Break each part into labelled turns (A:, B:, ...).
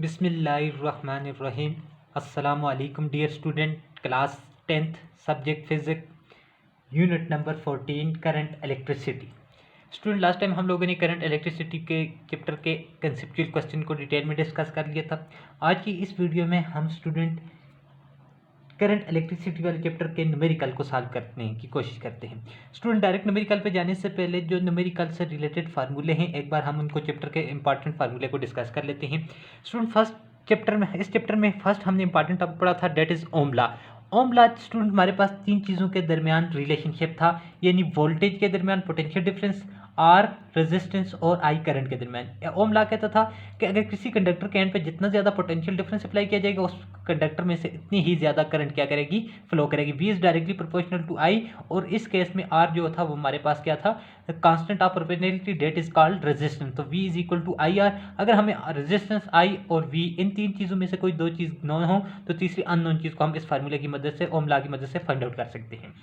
A: बिस्मिल्लाहिर्रहमानिर्रहीम। अस्सलामु अलैकुम dear student, class 10th subject physics unit number 14 current electricity. Student, last time हम लोगों ने करंट इलेक्ट्रिसिटी के चैप्टर के कंसेप्चुअल क्वेश्चन को डिटेल में डिस्कस कर लिया था। आज की इस वीडियो में हम स्टूडेंट करंट इलेक्ट्रिसिटी वाले चैप्टर के न्यूमेरिकल को सॉल्व करने की कोशिश करते हैं। स्टूडेंट, डायरेक्ट न्यूमेरिकल पे जाने से पहले जो न्यूमेरिकल से रिलेटेड फार्मूले हैं, एक बार हम उनको चैप्टर के इंपॉर्टेंट फार्मूले को डिस्कस कर लेते हैं। स्टूडेंट, इस चैप्टर में फर्स्ट हमने इंपॉर्टेंट टॉपिक पढ़ा था, that is Ohm law. Ohm law student हमारे पास तीन चीज़ों के दरमियान रिलेशनशिप था, यानी वोल्टेज के दरमियान पोटेंशियल डिफरेंस, आर रेजिस्टेंस और आई करंट के दरमियान। ओम लॉ कहता था कि अगर किसी कंडक्टर के एंड पे जितना ज़्यादा पोटेंशियल डिफरेंस अप्लाई किया जाएगा, उस कंडक्टर में से इतनी ही ज़्यादा करंट क्या करेगी, फ्लो करेगी। V is directly proportional to I, और इस केस में आर जो था वो हमारे पास क्या था, constant of proportionality, that is called resistance. तो V is equal to I R. अगर हमें रेजिस्टेंस आई और वी इन तीन चीज़ों में से कोई दो चीज़ नोन हो तो तीसरी अननोन चीज़ को हम इस फार्मूले की मदद से, ओम लॉ की मदद से फाइंड आउट कर सकते हैं।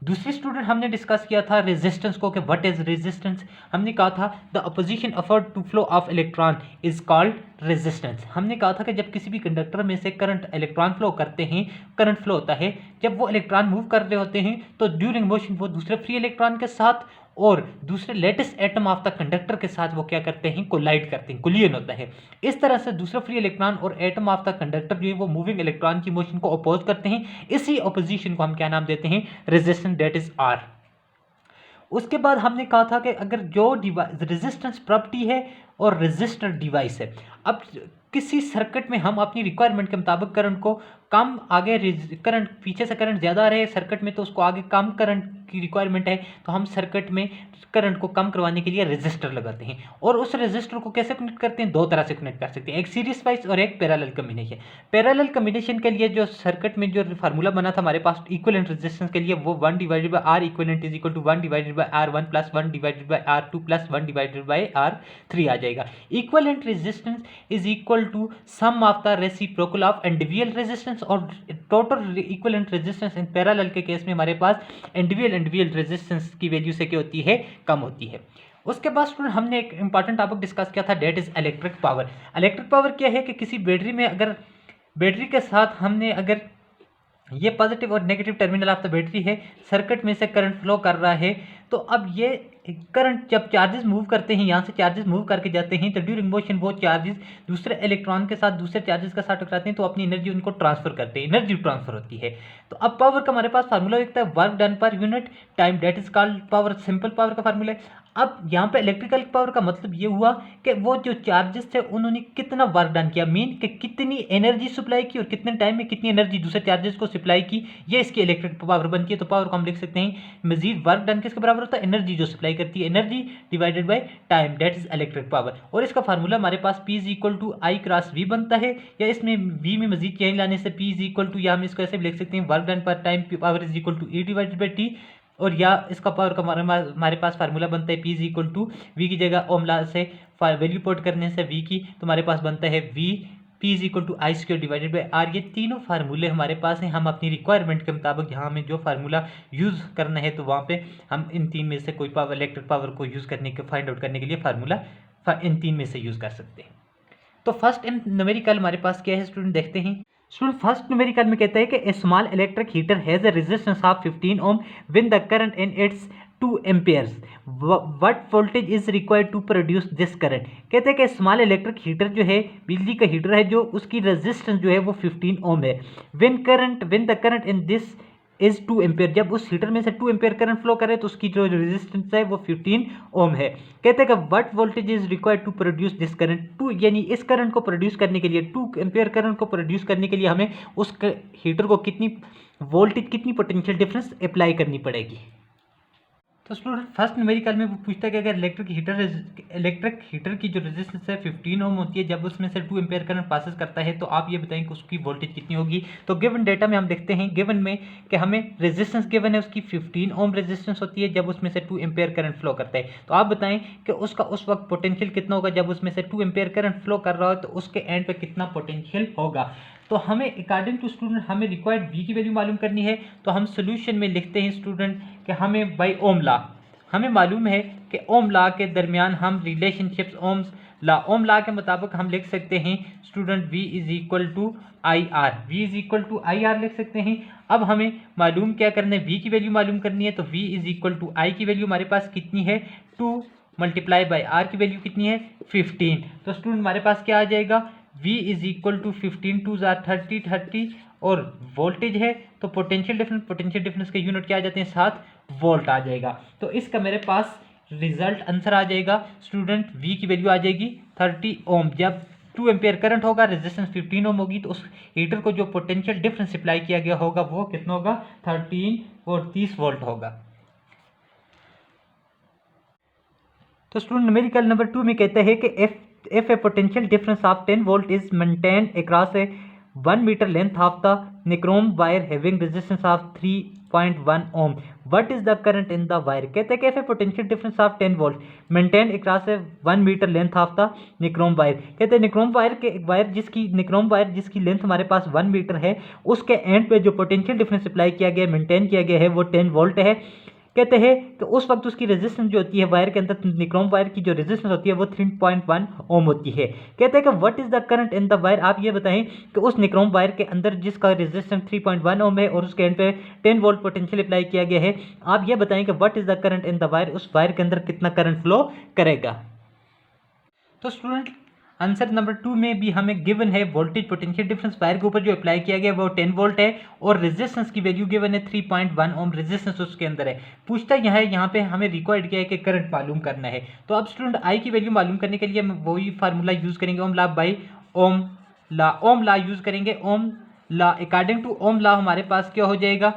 A: दूसरी स्टूडेंट हमने डिस्कस किया था रेजिस्टेंस को, कि व्हाट इज रेजिस्टेंस। हमने कहा था the opposition offered to flow of electron is called resistance. हमने कहा था कि जब किसी भी कंडक्टर में से करंट इलेक्ट्रॉन फ्लो करते हैं, करंट फ्लो होता है, जब वो इलेक्ट्रॉन मूव कर रहे होते हैं तो ड्यूरिंग मोशन वो दूसरे फ्री इलेक्ट्रॉन के साथ और दूसरे latest atom of the conductor के साथ वो क्या करते हैं, कोलाइड करते हैं, कोलिजन होता है। इस तरह से दूसरा फ्री इलेक्ट्रॉन और एटम ऑफ द कंडक्टर जो है वो मूविंग इलेक्ट्रॉन की मोशन को अपोज करते हैं। इसी अपोजिशन को हम क्या नाम देते हैं, रेजिस्टेंस, डेट इज आर। उसके बाद हमने कहा था कि अगर जो डिवाइस रेजिस्टेंस प्रॉपर्टी है और रेजिस्टर डिवाइस है, अब किसी सर्किट में हम अपनी रिक्वायरमेंट के मुताबिक करंट को कम, आगे करंट पीछे से करंट ज़्यादा रहे सर्किट में तो उसको आगे कम करंट की रिक्वायरमेंट है, तो हम सर्किट में करंट को कम करवाने के लिए रेजिस्टर लगाते हैं। और उस रेजिस्टर को कैसे कनेक्ट करते हैं, दो तरह से कनेक्ट कर सकते हैं, एक सीरीज वाइज और एक पैरेलल कॉम्बिनेशन। पैरेलल कॉम्बिनेशन के लिए जो सर्किट में जो फार्मूला बना था हमारे पास इक्विवेलेंट रेजिस्टेंस के लिए, वो 1 divided by R equivalent is equal to 1 divided by R 1 plus 1 divided by R 2 plus 1 divided by R 3 आ जाएगा। Equivalent resistance is equal to sum of the reciprocal of individual resistance, और total equivalent resistance in parallel के case में हमारे पास individual resistance की value से क्या होती है, कम होती है। उसके बाद स्टूडेंट हमने एक इंपॉर्टेंट टॉपिक डिस्कस किया था, that is electric power. Electric power क्या है कि किसी बैटरी में अगर बैटरी के साथ हमने अगर ये पॉजिटिव और negative terminal of the battery है, सर्किट में से करंट फ्लो कर रहा है, तो अब ये करंट जब चार्जेस मूव करते हैं, यहाँ से चार्जेस मूव करके जाते हैं, तो ड्यूरिंग मोशन वो चार्जेस दूसरे इलेक्ट्रॉन के साथ दूसरे चार्जेस के साथ टकराते हैं, तो अपनी एनर्जी उनको ट्रांसफर करते हैं, एनर्जी ट्रांसफर होती है। तो अब पावर का हमारे पास फार्मूला लिखता है work done per unit time, that is called power, simple power का फार्मूला है। अब यहाँ पे इलेक्ट्रिकल पावर का मतलब ये हुआ कि वो जो चार्जेस थे उन्होंने कितना वर्क डन किया, मीन कि कितनी एनर्जी सप्लाई की और कितने टाइम में कितनी एनर्जी दूसरे चार्जेस को सप्लाई की, ये इसकी इलेक्ट्रिक पावर बनती है। तो पावर को हम लिख सकते हैं मजीद वर्क डन किसके बराबर होता है, एनर्जी जो सप्लाई करती है, energy divided by time, that is electric power. और इसका फार्मूला हमारे पास P is equal to I cross V बनता है, या इसमें V में मजीद चेंज लाने से P इज इक्वल टू, या हम इसको ऐसे भी लिख सकते हैं work done per time power is equal to E divided by T, और या इसका पावर का हमारे पास फार्मूला बनता है P is equal to V की जगह ओम लॉ से वैल्यू पुट करने से V की, तो हमारे पास बनता है V P is equal to I square divided by R. ये तीनों फार्मूले हमारे पास हैं, हम अपनी रिक्वायरमेंट के मुताबिक जहाँ हमें जो फार्मूला यूज़ करना है तो वहाँ पे हम इन तीन में से कोई पावर, इलेक्ट्रिक पावर को यूज़ करने के फाइंड आउट करने के लिए फार्मूला इन तीन में से यूज़ कर सकते हैं। तो फर्स्ट न्यूमेरिकल हमारे पास क्या है स्टूडेंट, देखते हैं। स्टूडेंट, फर्स्ट न्यूमेरिकल में कहता है कि a small electric heater has a resistance of 15 ohm when the current in its 2 amperes, what voltage is required to produce this current. कहते हैं कि स्मॉल इलेक्ट्रिक हीटर जो है, बिजली का हीटर है, जो उसकी रेजिस्टेंस जो है वो 15 ओम है। When the current in this is 2 ampere, जब उस हीटर में से 2 एम्पेयर करंट फ्लो करे तो उसकी जो रेजिस्टेंस है वो 15 ओम है। कहते हैं कि what voltage is required to produce this current, to यानी इस करंट को प्रोड्यूस करने के लिए, 2 एम्पेयर करंट को प्रोड्यूस करने के लिए हमें उस हीटर को कितनी वोल्टेज, कितनी पोटेंशियल डिफरेंस अप्लाई करनी पड़ेगी। तो स्टूडेंट, फर्स्ट न्यूमेरिकल में वो पूछता है कि अगर इलेक्ट्रिक हीटर की जो रेजिस्टेंस है 15 ओम होती है, जब उसमें से 2 एम्पेयर करंट पासेस करता है, तो आप ये बताएं कि उसकी वोल्टेज कितनी होगी। तो गिवन डेटा में हम देखते हैं, गिवन में कि हमें रेजिस्टेंस गिवन है उसकी 15 ओम रेजिस्टेंस होती है जब उसमें से 2 एम्पेयर करंट फ्लो करता है। तो आप बताएं कि उसका उस वक्त पोटेंशियल कितना होगा, जब उसमें से 2 एम्पेयर करंट फ्लो कर रहा हो तो उसके एंड पे कितना पोटेंशियल होगा। तो हमें अकॉर्डिंग टू स्टूडेंट हमें रिक्वायर्ड V की वैल्यू मालूम करनी है। तो हम सोल्यूशन में लिखते हैं स्टूडेंट कि हमें बाय ओम लॉ हमें मालूम है कि ओम लॉ के दरमियान हम रिलेशनशिप्स ओम लॉ के मुताबिक हम लिख सकते हैं student V is equal to I R, V is equal to I R लिख सकते हैं। अब हमें मालूम क्या करना है, V की वैल्यू मालूम करनी है, तो V इज इक्वल टू आई की वैल्यू हमारे पास कितनी है 2 मल्टीप्लाई बाई आर की वैल्यू कितनी है 15। तो स्टूडेंट हमारे पास क्या आ जाएगा V इज इक्वल टू 15 2 30 और वोल्टेज है तो पोटेंशियल डिफरेंस के यूनिट क्या आ जाते हैं 7 वोल्ट आ जाएगा। तो इसका मेरे पास रिजल्ट आंसर आ जाएगा स्टूडेंट V की वैल्यू आ जाएगी 30 ओम। जब 2 एम्पियर करंट होगा, रेजिस्टेंस 15 ओम होगी, तो उस हीटर को जो पोटेंशियल डिफरेंस अप्लाई किया गया होगा वो कितना होगा 13 और 30 वोल्ट होगा। तो स्टूडेंट न्यूमेरिकल नंबर 2 में कहता है कि if a potential difference of 10 volt is maintained across a 1 meter length of the nichrome wire having resistance of 3.1 ohm, what is the current in the wire? कहते हैं कि if a potential difference of 10 volt maintained across a 1 meter length of the nichrome wire, कहते हैं nichrome wire जिसकी length हमारे पास 1 metre है, उसके and पे जो पोटेंशियल डिफरेंस अप्लाई किया गया मेंटेन किया गया है वो 10 वोल्ट है। कहते हैं कि उस वक्त उसकी रेजिस्टेंस जो होती है वायर के अंदर, निक्रोम वायर की जो रेजिस्टेंस होती है वो 3.1 ओम होती है। कहते हैं कि what is the current in the wire, आप ये बताएं कि उस निक्रोम वायर के अंदर जिसका रेजिस्टेंस 3.1 ओम है और उसके एंड पे 10 वोल्ट पोटेंशियल अप्लाई किया गया है, आप ये बताएं कि what is the current in the wire, उस वायर के अंदर कितना करंट फ्लो करेगा। तो स्टूडेंट आंसर नंबर 2 में भी हमें गिवन है वोल्टेज पोटेंशियल डिफरेंस वायर के ऊपर जो अप्लाई किया गया वो 10 वोल्ट है और रेजिस्टेंस की वैल्यू गिवन है 3.1 ओम रेजिस्टेंस उसके अंदर है। पूछता यहाँ पे हमें रिक्वायर्ड किया है कि करंट मालूम करना है। तो अब स्टूडेंट आई की वैल्यू मालूम करने के लिए हम वही फार्मूला यूज करेंगे Ohm law by Ohm law use करेंगे। Ohm law according to Ohm law हमारे पास क्या हो जाएगा,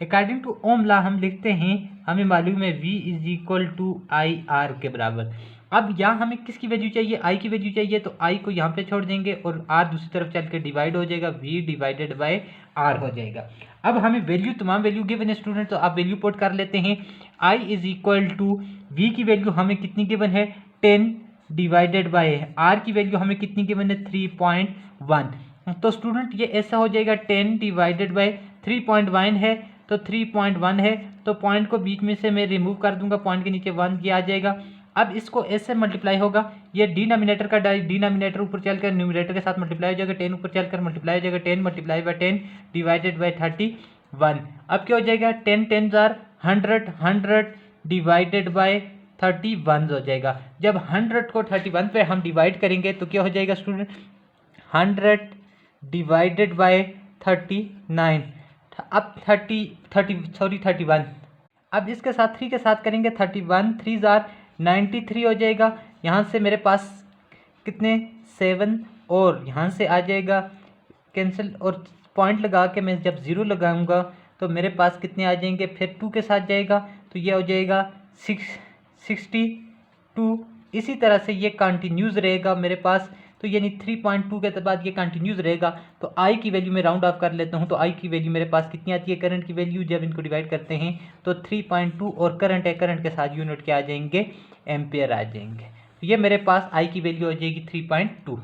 A: अकॉर्डिंग टू ओम लॉ हम लिखते हैं, हमें मालूम है V is equal to I R के बराबर। अब यहाँ हमें किसकी वैल्यू चाहिए, आई की वैल्यू चाहिए, तो आई को यहाँ पे छोड़ देंगे और आर दूसरी तरफ चल के डिवाइड हो जाएगा, V डिवाइडेड बाय आर हो जाएगा। अब हमें वैल्यू तमाम वैल्यू गिवन है स्टूडेंट, तो आप वैल्यू पुट कर लेते हैं। आई इज इक्वल टू V की वैल्यू हमें कितनी गिवन है 10 डिवाइडेड बाय आर की वैल्यू हमें कितनी गिवन है 3.1। तो स्टूडेंट ये ऐसा हो जाएगा 10 डिवाइडेड बाय 3.1 है तो 3.1 है, तो पॉइंट को बीच में से मैं रिमूव कर दूंगा, पॉइंट के नीचे 1 ये आ जाएगा। अब इसको ऐसे मल्टीप्लाई होगा, ये डिनोमिनेटर का डिनोमिनेटर ऊपर चलकर न्यूमरेटर के साथ मल्टीप्लाई हो जाएगा, 10 ऊपर चलकर मल्टीप्लाई हो जाएगा, 10 मल्टीप्लाई बाय 10 डिवाइडेड बाय 31। अब क्या हो जाएगा 10 10 100 100 डिवाइडेड बाय 31 हो जाएगा। जब 100 को 31 पे हम डिवाइड करेंगे तो क्या हो जाएगा स्टूडेंट 100 डिवाइडेड बाय 39। अब 31। अब इसके साथ 3 के साथ करेंगे 31 3 93 हो जाएगा। यहाँ से मेरे पास कितने 7 और यहाँ से आ जाएगा कैंसिल और पॉइंट लगा के मैं जब 0 लगाऊंगा तो मेरे पास कितने आ जाएंगे, फिर 2 के साथ जाएगा तो ये हो जाएगा 62। इसी तरह से ये कंटिन्यूस रहेगा मेरे पास, तो यानी 3.2 के बाद ये कंटिन्यूस रहेगा। तो आई की वैल्यू में राउंड ऑफ कर लेता हूँ, तो आई की वैल्यू मेरे पास कितनी आती है करंट की वैल्यू, जब इनको डिवाइड करते हैं तो 3.2 और करंट है, करंट के साथ यूनिट क्या आ जाएंगे एम्पियर आ जाएंगे। तो ये मेरे पास आई की वैल्यू हो जाएगी 3.2।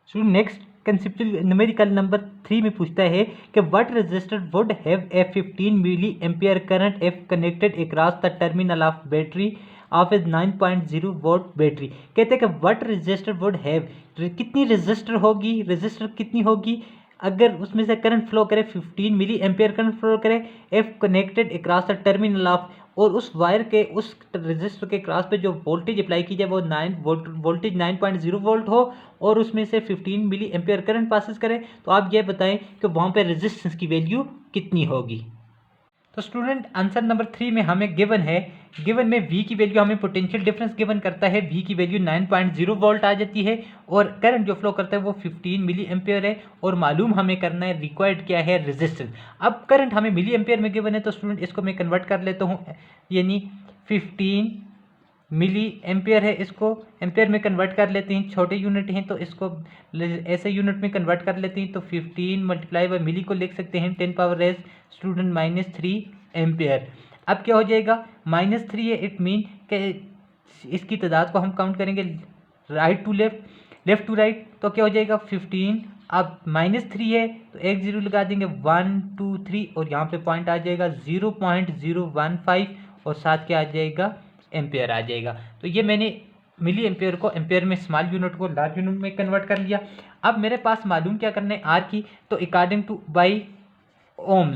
A: So next conceptual numerical number 3 में पूछता है कि what resistor would have a 15 milli ampere current if connected across the terminal of battery of a 9.0 volt battery. कहते हैं कि व्हाट रेजिस्टर वुड हैव, कितनी रेजिस्टर कितनी होगी अगर उसमें से करंट फ्लो करे 15 मिली एम्पियर करंट फ्लो करे if connected across the terminal of, और उस वायर के उस रेजिस्टर के क्रॉस पे जो वोल्टेज अप्लाई की जाए वो 9.0 वोल्ट हो और उसमें से 15 मिली एम्पियर करंट पासिस करे, तो आप ये बताएं कि वहाँ पे रेजिस्टेंस की वैल्यू कितनी होगी। तो स्टूडेंट आंसर नंबर 3 में हमें गिवन में V की वैल्यू हमें पोटेंशियल डिफरेंस गिवन करता है, V की वैल्यू 9.0 वोल्ट आ जाती है और करंट जो फ्लो करता है वो 15 मिली एम्पियर है और मालूम हमें करना है रिक्वायर्ड क्या है रेजिस्टेंस। अब करंट हमें मिली एम्पियर में गिवन है तो स्टूडेंट इसको मैं कन्वर्ट कर लेता हूँ, यानी 15 मिली एम्पियर है, इसको एम्पियर में कन्वर्ट कर लेते हैं, छोटे यूनिट हैं तो इसको ऐसे यूनिट में कन्वर्ट कर लेते हैं। तो 15 मल्टीप्लाई बाय मिली को लिख सकते हैं 10 पावर रेज स्टूडेंट -3 एम्पियर। अब क्या हो जाएगा -3 है, इट मीन कि इसकी तादाद को हम काउंट करेंगे right to left to right, तो क्या हो जाएगा 15। अब -3 है तो एक 0 लगा देंगे 1 2 3 और यहाँ पे पॉइंट आ जाएगा 0.015 और साथ क्या आ जाएगा, एम्पेयर आ जाएगा। तो ये मैंने मिली एम्पेयर को एम्पेयर में, स्मॉल यूनिट को लार्ज यूनिट में कन्वर्ट कर लिया। अब मेरे पास मालूम क्या करना है, आर की। तो अकॉर्डिंग टू बाई ओम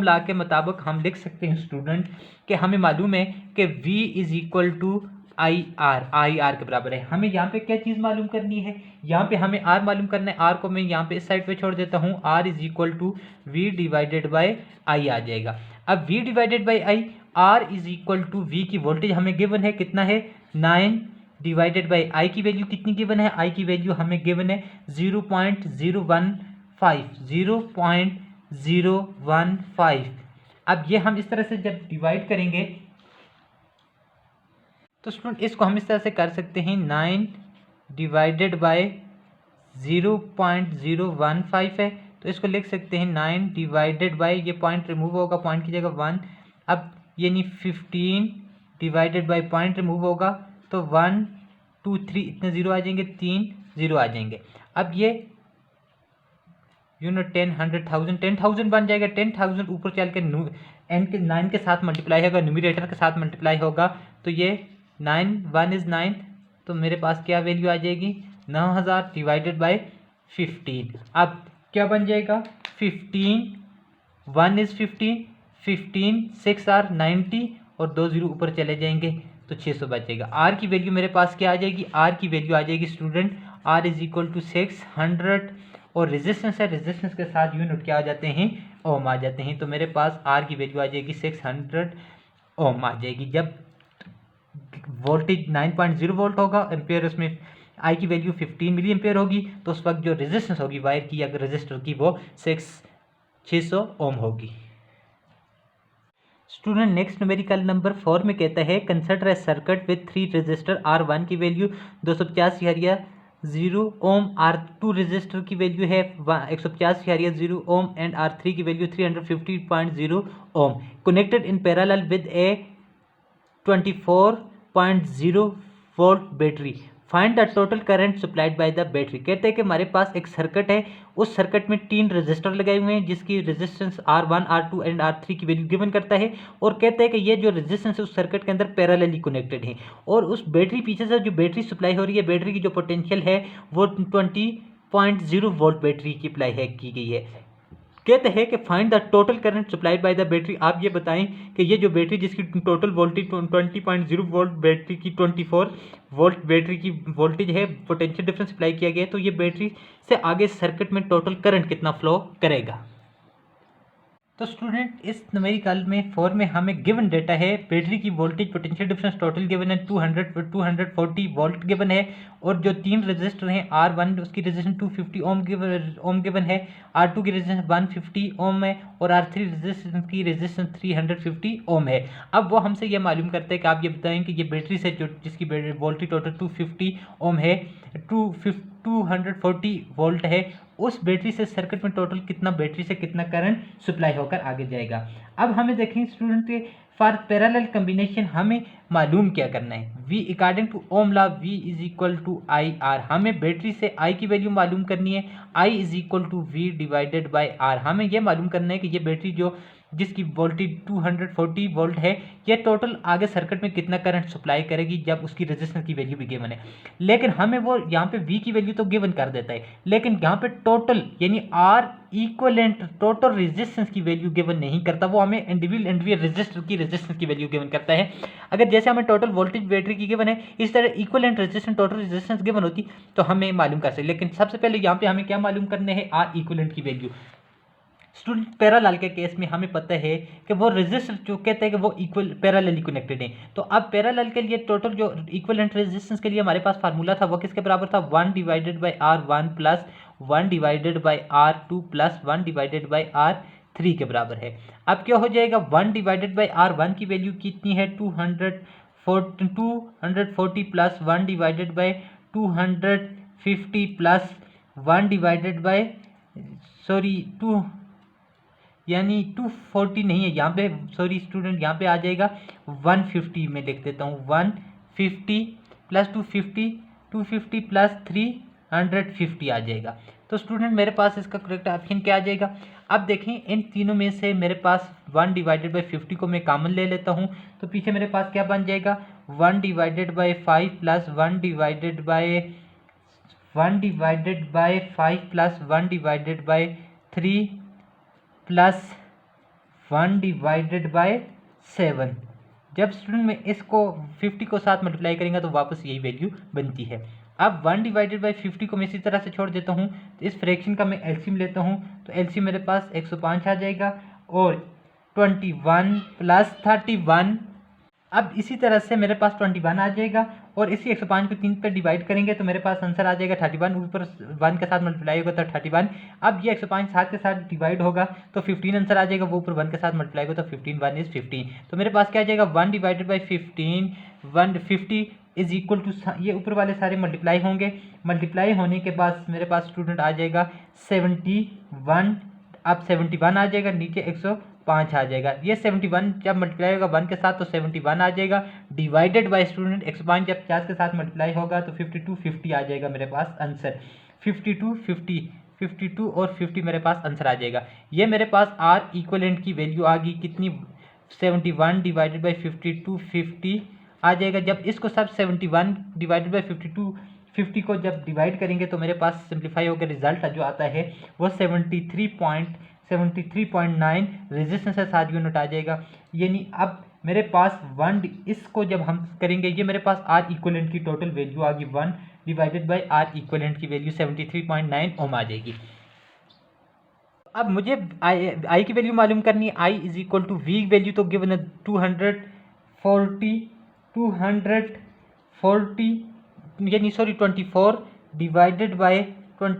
A: ला के मुताबिक हम लिख सकते हैं स्टूडेंट कि हमें मालूम है कि V is equal to I R के बराबर है। हमें यहाँ पे क्या चीज़ मालूम करनी है, यहाँ पे हमें R मालूम करना है। R को मैं यहाँ पे इस साइड पे छोड़ देता हूँ, R is equal to V divided by I आ जाएगा। अब V divided by I, R is equal to V की वोल्टेज हमें गिवन है, कितना है 9 डिवाइडेड बाई आई की वैल्यू कितनी गिवन है, आई की वैल्यू हमें गिवन है 0.015। अब ये हम इस तरह से जब डिवाइड करेंगे तो स्टूडेंट इसको हम इस तरह से कर सकते हैं, 9 डिवाइडेड बाय 0.015 है, तो इसको लिख सकते हैं 9 डिवाइडेड बाय, ये पॉइंट रिमूव होगा, पॉइंट की जगह 1। अब यानी 15 डिवाइडेड बाय पॉइंट रिमूव होगा, तो 1 2 3 इतने जीरो आ जाएंगे, 3 जीरो आ जाएंगे। अब ये यूनिट 10 100,000 10,000 बन जाएगा। 10,000 ऊपर चल के एन के 9 के साथ मल्टीप्लाई होगा, न्यूमरेटर के साथ मल्टीप्लाई होगा, तो ये 9 1 इज़ 9, तो मेरे पास क्या वैल्यू आ जाएगी 9,000 डिवाइडेड बाय 15। अब क्या बन जाएगा 15 1 इज़ 15 15 6 आर 90 और 2 जीरो ऊपर चले जाएंगे तो 600 बचेगा। आर की वैल्यू मेरे पास क्या आ जाएगी, आर की वैल्यू आ जाएगी student R is equal to 600 और रेजिस्टेंस है, रेजिस्टेंस के साथ यूनिट क्या आ जाते हैं, ओम आ जाते हैं। तो मेरे पास आर की वैल्यू आ जाएगी 600 ओम आ जाएगी। जब वोल्टेज 9.0 वोल्ट होगा, एम्पेयर उसमें आई की वैल्यू 15 मिली एम्पेयर होगी, तो उस वक्त जो रेजिस्टेंस होगी वायर की या रजिस्टर की वो 600 ओम होगी। स्टूडेंट नेक्स्ट न्यूमेरिकल नंबर 4 में कहता है consider a circuit with 3 register, R1 की वैल्यू 250 हरिया 0 ओम, R2 रजिस्टर की वैल्यू है 150 हरिया 0 ओम एंड R3 की value 350.0 ohm, connected in parallel with a 24.0 volt battery. Find the total current supplied by the battery. कहते हैं कि हमारे पास एक सर्किट है, उस सर्किट में 3 रजिस्टर लगाए हुए हैं जिसकी resistance R1 R2 and R3 की वैल्यू गिवन करता है, और कहते हैं कि ये जो रेजिस्टेंस है उस सर्किट के अंदर पैरेलली कनेक्टेड है, और उस बैटरी पीछे से जो बैटरी सप्लाई हो रही है, बैटरी की जो पोटेंशियल है वो 20.0 वोल्ट बैटरी की अप्लाई है की गई है। कहते हैं कि find the total current supplied by the battery. आप ये बताएं कि ये जो बैटरी जिसकी टोटल वोल्टेज 20.0 वोल्ट बैटरी की 24 वोल्ट बैटरी की वोल्टेज है, पोटेंशियल डिफरेंस अप्लाई किया गया है, तो ये बैटरी से आगे सर्किट में टोटल करंट कितना फ्लो करेगा। तो स्टूडेंट इस न्यूमेरिकल में 4 में हमें गिवन डेटा है, बैटरी की voltage potential difference total given है 240 वोल्ट गिवन है, और जो 3 रजिस्टर हैं R1 उसकी रेजिस्टेंस 250 ओम गिवन है, R2 की रेजिस्टेंस 150 ओम है, और R3 रेजिस्टेंस की रेजिस्टेंस 350 ओम है। अब वो हमसे ये मालूम करते हैं कि आप ये बताएं कि ये बैटरी से जो जिसकी वोल्टेज टोटल 250 ओम है, 240 वोल्ट है, उस बैटरी से सर्किट में टोटल कितना बैटरी से कितना करंट सप्लाई होकर आगे जाएगा। अब हमें देखें स्टूडेंट के फॉर पैरेलल कॉम्बिनेशन हमें मालूम क्या करना है, V according to Ohm law V is equal to I R. हमें बैटरी से I की वैल्यू मालूम करनी है, I is equal to V divided by R। हमें यह मालूम करना है कि ये बैटरी जो जिसकी वोल्टेज 240 वोल्ट है, ये टोटल आगे सर्किट में कितना करंट सप्लाई करेगी जब उसकी रेजिस्टेंस की वैल्यू भी गिवन है। लेकिन हमें वो यहाँ पे V की वैल्यू तो गिवन कर देता है, लेकिन यहाँ पे टोटल यानी R इक्विवेलेंट टोटल रेजिस्टेंस की वैल्यू गिवन नहीं करता, वो हमें इंडिविजुअल रेजिस्टर की रेजिस्टेंस की वैल्यू गिवन करता है। अगर जैसे हमें टोटल वोल्टेज बैटरी की गिवन है, इस तरह equivalent resistance total resistance given होती तो हमें मालूम कर सकते, लेकिन सबसे पहले यहाँ पे हमें क्या मालूम करने हैं, R इक्विवेलेंट की वैल्यू। स्टूडेंट पैरेलल के केस में हमें पता है कि वो रेजिस्टर जो कहते हैं कि वो इक्वल पैरेलली कनेक्टेड है, तो अब पैरेलल के लिए टोटल जो इक्विवेलेंट रेजिस्टेंस के लिए हमारे पास फार्मूला था वो किसके बराबर था, 1 divided by R1 plus 1 divided by R2 plus 1 divided by R3 के बराबर है। अब क्या हो जाएगा, 1 डिवाइडेड बाई R1 की वैल्यू कितनी है 240 plus 1 divided by 250 plus 1 divided by यानी 240 नहीं है यहाँ पे, सॉरी स्टूडेंट यहाँ पे आ जाएगा 150 में लिख देता हूँ, 150 प्लस 250 प्लस 350 आ जाएगा। तो स्टूडेंट मेरे पास इसका करेक्ट ऑप्शन क्या आ जाएगा। अब देखें इन तीनों में से मेरे पास 1 डिवाइडेड बाई 50 को मैं कॉमन ले लेता हूँ, तो पीछे मेरे पास क्या बन जाएगा 1 divided by 5 plus 1 divided by 5 plus 1 divided by 3 plus 1 divided by 7। जब स्टूडेंट में इसको 50 को साथ मल्टीप्लाई करेंगे तो वापस यही वैल्यू बनती है। अब 1 डिवाइडेड बाई 50 को मैं इसी तरह से छोड़ देता हूँ, तो इस फ्रैक्शन का मैं एलसीएम लेता हूँ, तो एलसीएम मेरे पास 105 आ जाएगा और 21 प्लस 31। अब इसी तरह से मेरे पास 21 आ जाएगा और इसी 105 को 3 पे डिवाइड करेंगे तो मेरे पास आंसर आ जाएगा 31, ऊपर 1 के साथ मल्टीप्लाई होगा तो 31। अब ये 105 7 के साथ डिवाइड होगा तो 15 आंसर आ जाएगा, वो ऊपर 1 के साथ मल्टीप्लाई होगा तो 15 1 इज 15। तो मेरे पास क्या आ जाएगा 1 divided by 15 150 is equal to, ये ऊपर वाले सारे मल्टीप्लाई होंगे, मल्टीप्लाई होने के बाद मेरे पास स्टूडेंट आ जाएगा 71। अब 71 आ जाएगा, नीचे 105 आ जाएगा। ये 71 जब मल्टीप्लाई होगा 1 के साथ तो 71 आ जाएगा, डिवाइडेड बाय स्टूडेंट 105 जब 50 के साथ मल्टीप्लाई होगा तो 52 आ जाएगा मेरे पास आंसर। 52 और 50 मेरे पास आंसर आ जाएगा। ये मेरे पास आर इक्वलेंट की वैल्यू आ गई कितनी 71 डिवाइडेड बाई 52 50 आ जाएगा। जब इसको सब 71 डिवाइडेड बाई 50 को जब डिवाइड करेंगे तो मेरे पास सिंप्लीफाई होकर रिजल्ट जो आता है वो 73.9 रेजिस्टेंस के साथ यूनिट आ जाएगा। यानी अब मेरे पास 1, इसको जब हम करेंगे ये मेरे पास आर इक्वलेंट की टोटल वैल्यू आ गई 1 डिवाइडेड बाई आर इक्वलेंट की वैल्यू 73.9 ओम आ जाएगी। अब मुझे आई की वैल्यू मालूम करनी है। I is equal to V value तो गिवन है 240 यानी सॉरी 24 डिवाइडेड बाय 20,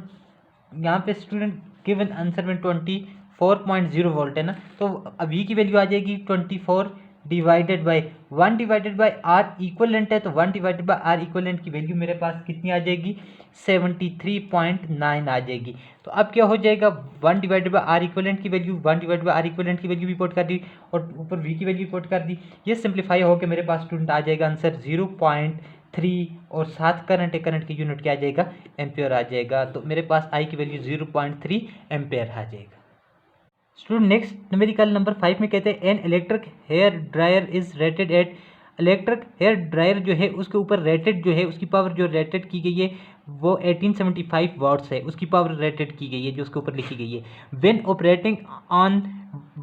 A: यहाँ पे स्टूडेंट गिवन आंसर में 24.0 वोल्ट है ना, तो वी की वैल्यू आ जाएगी 24 divided by 1 divided by R equivalent है, तो 1 डिवाइडेड बाय आर इक्वलेंट की वैल्यू मेरे पास कितनी आ जाएगी 73.9 आ जाएगी। तो अब क्या हो जाएगा 1 डिवाइडेड बाय आर इक्वलेंट की value 1 divided by R equivalent की वैल्यू भी पुट कर दी और ऊपर वी की वैल्यू पुट कर दी। ये सिंप्लीफाई होकर मेरे पास स्टूडेंट आ जाएगा आंसर 0.3 और साथ करंट की यूनिट क्या आ जाएगा एम्पियर आ जाएगा। तो मेरे पास आई की वैल्यू 0.3 एम्पियर आ जाएगा। स्टूडेंट नेक्स्ट न्यूमेरिकल नंबर 5 में कहते हैं an electric hair dryer is rated at, electric hair dryer जो है उसके ऊपर रेटेड जो है उसकी पावर जो रेटेड की गई है वो 1875 वाट्स है, उसकी पावर रेटेड की गई है जो उसके ऊपर लिखी गई है। When operating on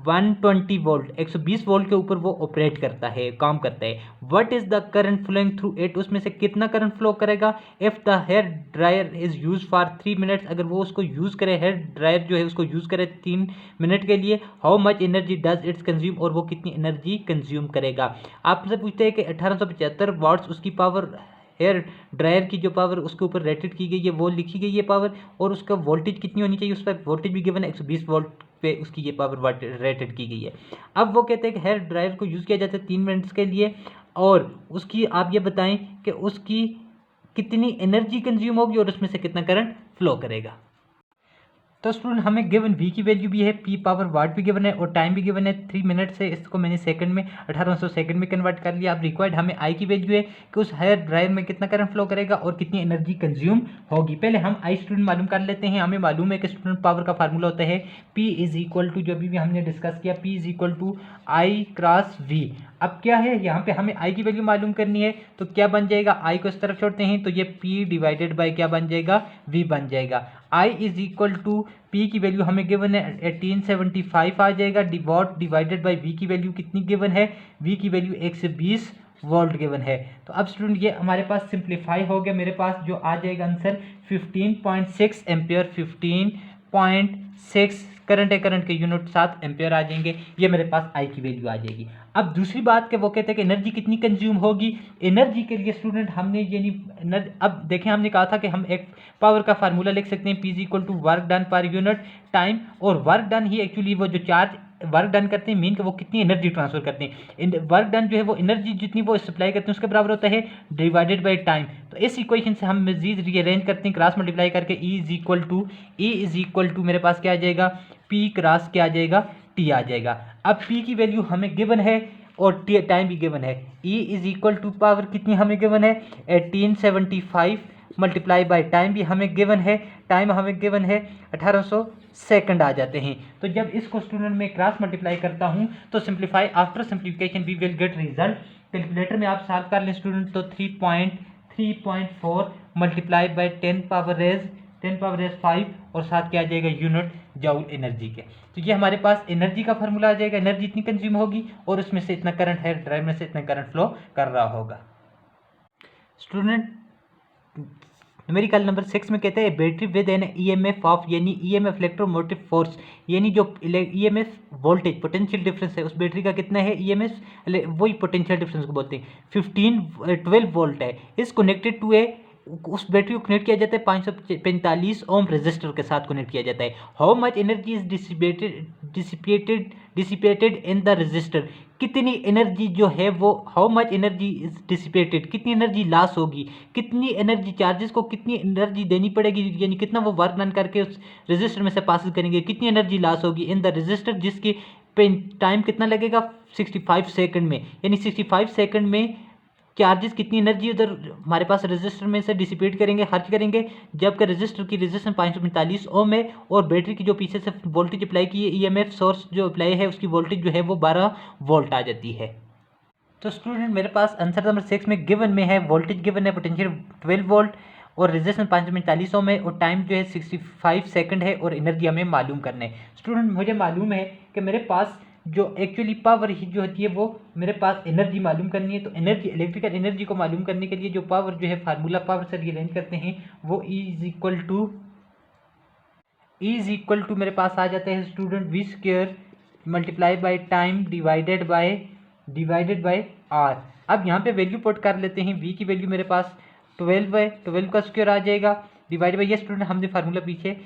A: 120 volt 120 volt के ऊपर वो ऑपरेट करता है काम करता है। What is the current flowing through it, उसमें से कितना करंट फ्लो करेगा। If the hair dryer is use for 3 minutes, अगर वो उसको यूज करे हेयर ड्रायर जो है उसको यूज करे 3 मिनट के लिए, how much energy does it's consume, और वो कितनी एनर्जी कंज्यूम करेगा। आपसे पूछते हैं कि 1875 वाट्स उसकी पावर, हेयर ड्रायर की जो पावर उसके ऊपर रेटेड की गई है वो लिखी गई है पावर, और उसका वोल्टेज कितनी होनी चाहिए, उस पर वोल्टेज भी गिवन है 120 वोल्ट पे उसकी ये पावर रेटेड की गई है। अब वो कहते हैं कि हेयर ड्रायर को यूज़ किया जाता है 3 मिनट्स के लिए, और उसकी आप ये बताएं कि उसकी कितनी एनर्जी कंज्यूम होगी और उसमें से कितना करंट फ्लो करेगा। तो स्टूडेंट हमें गिवन वी की वैल्यू भी है, पी पावर वाट भी गिवन है और टाइम भी गिवन है 3 मिनट से, इसको मैंने सेकंड में 1800 सेकंड में कन्वर्ट कर लिया। अब रिक्वायर्ड हमें आई की वैल्यू है कि उस हेयर ड्रायर में कितना करंट फ्लो करेगा और कितनी एनर्जी कंज्यूम होगी। पहले हम आई स्टूडेंट मालूम कर लेते हैं। हमें मालूम है कि स्टूडेंट पावर का फार्मूला होता है पी इज इक्वल टू, जो भी हमने डिस्कस किया, P is equal to I cross V. अब क्या है यहाँ पे हमें आई की वैल्यू मालूम करनी है, तो क्या बन जाएगा, आई को इस तरफ छोड़ते हैं तो ये पी डिवाइडेड बाय क्या बन जाएगा वी बन जाएगा। आई इज इक्वल टू पी की वैल्यू हमें गिवन है 1875 आ जाएगा, वॉट डिवाइडेड बाय वी की वैल्यू कितनी गिवन है, वी की वैल्यू 120 वोल्ट गिवन है। तो अब स्टूडेंट ये हमारे पास सिंप्लीफाई हो गया, मेरे पास जो आ जाएगा आंसर 15.6 एम्पियर, 15.6 करंट है, करंट के यूनिट 7 एम्पियर आ जाएंगे। ये मेरे पास आई की वैल्यू आ जाएगी। अब दूसरी बात के वो कहते हैं कि एनर्जी कितनी कंज्यूम होगी। एनर्जी के लिए स्टूडेंट हमने ये नहीं, अब देखें हमने कहा था कि हम एक पावर का फार्मूला लिख सकते हैं, P is equal to work done per unit time, और वर्क डन ही एक्चुअली वो जो चार्ज वर्क डन करते हैं मीन कि वो कितनी एनर्जी ट्रांसफर करते हैं। वर्क डन जो है वो एनर्जी जितनी वो सप्लाई करते हैं उसके बराबर होता है डिवाइडेड बाय टाइम। तो इस इक्वेशन से हम मजीद रीअरेंज करते हैं, क्रॉस मल्टीप्लाई करके ई इज इक्वल टू मेरे पास क्या आ जाएगा पी क्रॉस क्या आ जाएगा टी आ जाएगा। अब पी की वैल्यू हमें गिवन है और टाइम भी गिवन है। E is equal to power कितनी हमें गिवन है 1875 मल्टीप्लाई बाय टाइम भी हमें गिवन है, टाइम हमें गिवन है 1800 सेकंड आ जाते हैं। तो जब इसको स्टूडेंट में क्रॉस मल्टीप्लाई करता हूं तो simplify, after simplification we will get result. Calculator में आप सॉल्व कर लें स्टूडेंट, तो 3.4 मल्टीप्लाई बाय 10 पावर रेज 5 और साथ क्या आ जाएगा यूनिट जूल एनर्जी के। तो ये हमारे पास एनर्जी का फार्मूला आ जाएगा, एनर्जी इतनी कंज्यूम होगी और उसमें से इतना करंट है, ड्राइव में से इतना करंट फ्लो कर रहा होगा। स्टूडेंट न्यूमेरिकल नंबर 6 में कहते हैं battery with an EMF of, यानी ईएमएफ इलेक्ट्रोमोटिव फोर्स, यानी जो ईएमएफ वोल्टेज पोटेंशियल डिफरेंस है उस बैटरी का कितना है, ईएमएफ वही पोटेंशियल डिफरेंस को बोलते हैं, 12 वोल्ट है, इज कनेक्टेड टू ए, उस बैटरी को कनेक्ट किया जाता है 545 ओम रेजिस्टर के साथ कनेक्ट किया जाता है। How much energy is dissipated in the resistor, कितनी एनर्जी जो है वो, how much energy is dissipated, कितनी एनर्जी लॉस होगी, कितनी एनर्जी चार्जेस को कितनी एनर्जी देनी पड़ेगी, यानी कितना वो वर्क डन करके उस रेजिस्टर में से पास करेंगे, कितनी एनर्जी लॉस होगी इन द रेजिस्टर, जिसके टाइम कितना लगेगा 65 सेकंड में, यानी 65 सेकंड में चार्जेस कितनी एनर्जी उधर हमारे पास रेजिस्टर में से डिसिपेट करेंगे, खर्च करेंगे, जबकि रेजिस्टर की रेजिस्टेंस 545 ओम है और बैटरी की जो पीछे से वोल्टेज अप्लाई की है, ईएमएफ सोर्स जो अप्लाई है उसकी वोल्टेज जो है वो 12 वोल्ट आ जाती है। तो स्टूडेंट मेरे पास आंसर नंबर 6 में गिवन में है, वोल्टेज गिवन है पोटेंशियल 12 वोल्ट और रेजिस्टेंस 545 ओम है और टाइम जो है 65 सेकंड है और एनर्जी हमें मालूम करना है। स्टूडेंट मुझे मालूम है कि मेरे पास जो एक्चुअली पावर ही जो होती है वो मेरे पास एनर्जी मालूम करनी है, तो एनर्जी, इलेक्ट्रिकल एनर्जी को मालूम करने के लिए जो पावर जो है फार्मूला पावर से रिअरेंज करते हैं वो E इज इक्वल टू मेरे पास आ जाता है student V square multiply by time divided by R. अब यहाँ पे वैल्यू पुट कर लेते हैं, वी की वैल्यू मेरे पास 12 है, 12 का स्क्वायर आ जाएगा डिवाइड बाय, ये स्टूडेंट हमने फार्मूला पीछे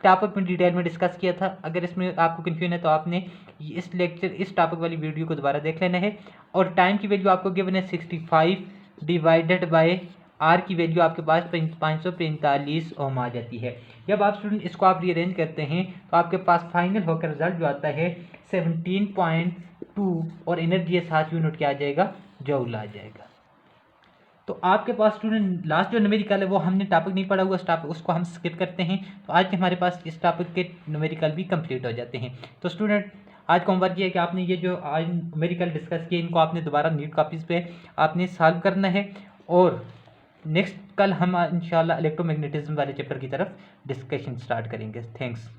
A: टॉपिक में डिटेल में डिस्कस किया था। अगर इसमें आपको कन्फ्यूजन है तो आपने इस टॉपिक वाली वीडियो को दोबारा देख लेना है। और टाइम की वैल्यू आपको गिवन है 65 डिवाइडेड बाय आर की वैल्यू आपके पास 545 ओम आ जाती है। जब आप स्टूडेंट इसको आप रीअरेंज करते हैं तो आपके पास फाइनल होकर रिजल्ट जो आता है 17.2 और एनर्जी के साथ यूनिट क्या आ जाएगा, जूल आ जाएगा। तो आपके पास स्टूडेंट लास्ट जो न्यूमेरिकल है वो हमने टॉपिक नहीं पढ़ा हुआ, उस टॉपिक उसको हम स्किप करते हैं, तो आज के हमारे पास इस टॉपिक के न्यूमेरिकल भी कंप्लीट हो जाते हैं। तो स्टूडेंट आज का होमवर्क ये है कि आपने ये जो आज न्यूमेरिकल डिस्कस किए इनको आपने दोबारा नीट कॉपीज़ पे आपने सॉल्व करना है और नेक्स्ट कल हम इंशाल्लाह इलेक्ट्रोमैग्नेटिज्म वाले चैप्टर की तरफ डिस्कशन स्टार्ट करेंगे। थैंक्स।